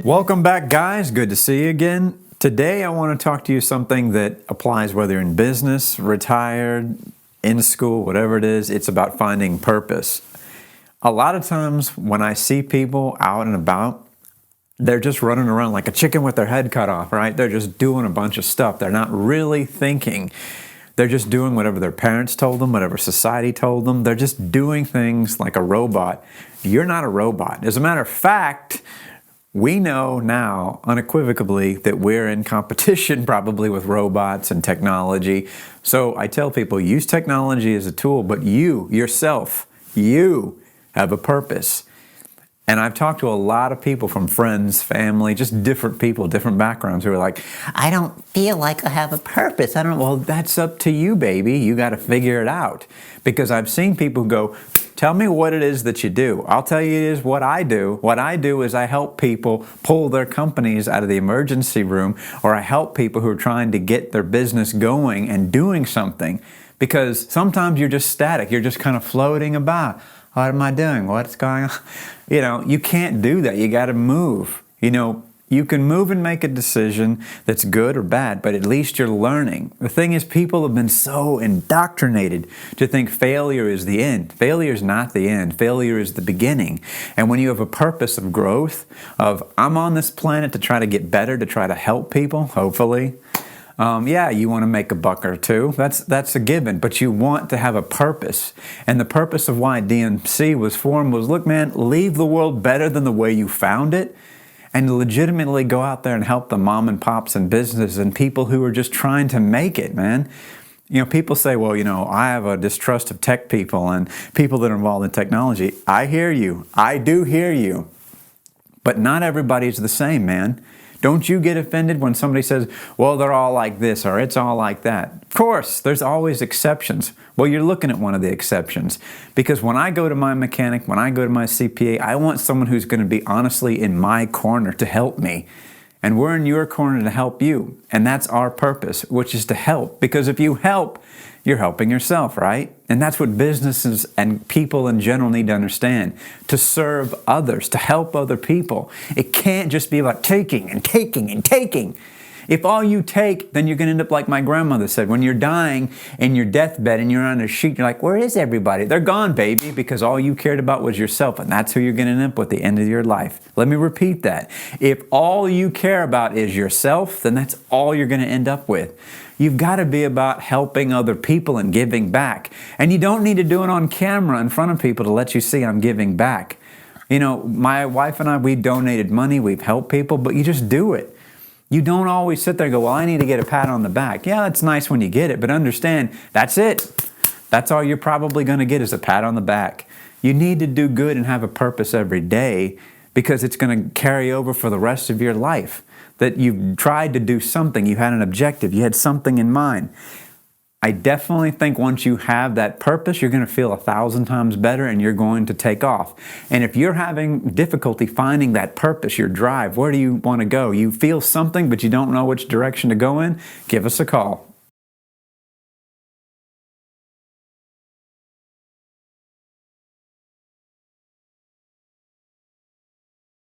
Welcome back, guys. Good to see you again. Today I want to talk to you something that applies whether you're in business, retired, in school, whatever it is. It's about finding purpose. A lot of times when I see people out and about, they're just running around like a chicken with their head cut off, right? They're just doing a bunch of stuff. They're not really thinking. They're just doing whatever their parents told them, whatever society told them. They're just doing things like a robot. You're not a robot. As a matter of fact, we know now unequivocally that we're in competition probably with robots and technology. So I tell people, use technology as a tool, but you, yourself, you have a purpose. And I've talked to a lot of people from friends, family, just different people, different backgrounds who are like, I don't feel like I have a purpose. Well, that's up to you, baby. You got to figure it out. Because I've seen people go, tell me what it is that you do. I'll tell you it is what I do. What I do is I help people pull their companies out of the emergency room, or I help people who are trying to get their business going and doing something. Because sometimes you're just static. You're just kind of floating about. What am I doing? What's going on? You can't do that. You got to move. You can move and make a decision that's good or bad, but at least you're learning. The thing is, people have been so indoctrinated to think failure is the end. Failure is not the end. Failure is the beginning. And when you have a purpose of growth, of I'm on this planet to try to get better, to try to help people, hopefully, you want to make a buck or two. That's a given, but you want to have a purpose. And the purpose of why DMC was formed was, look, man, leave the world better than the way you found it, and legitimately go out there and help the mom and pops and businesses and people who are just trying to make it, man. People say, well, I have a distrust of tech people and people that are involved in technology. I hear you. I do hear you. But not everybody's the same, man. Don't you get offended when somebody says, well, they're all like this or it's all like that? Of course, there's always exceptions. Well, you're looking at one of the exceptions. Because when I go to my mechanic, when I go to my CPA, I want someone who's going to be honestly in my corner to help me. And we're in your corner to help you. And that's our purpose, which is to help. Because if you help, you're helping yourself, right? And that's what businesses and people in general need to understand. To serve others, to help other people. It can't just be about taking and taking and taking. If all you take, then you're going to end up like my grandmother said. When you're dying in your deathbed and you're on a sheet, you're like, where is everybody? They're gone, baby, because all you cared about was yourself. And that's who you're going to end up with at the end of your life. Let me repeat that. If all you care about is yourself, then that's all you're going to end up with. You've got to be about helping other people and giving back. And you don't need to do it on camera in front of people to let you see I'm giving back. My wife and I, we donated money, we've helped people, but you just do it. You don't always sit there and go, well, I need to get a pat on the back. Yeah, it's nice when you get it, but understand, that's it. That's all you're probably going to get is a pat on the back. You need to do good and have a purpose every day because it's going to carry over for the rest of your life. That you've tried to do something, you had an objective, you had something in mind. I definitely think once you have that purpose, you're going to feel 1,000 times better and you're going to take off. And if you're having difficulty finding that purpose, your drive, where do you want to go? You feel something, but you don't know which direction to go in? Give us a call.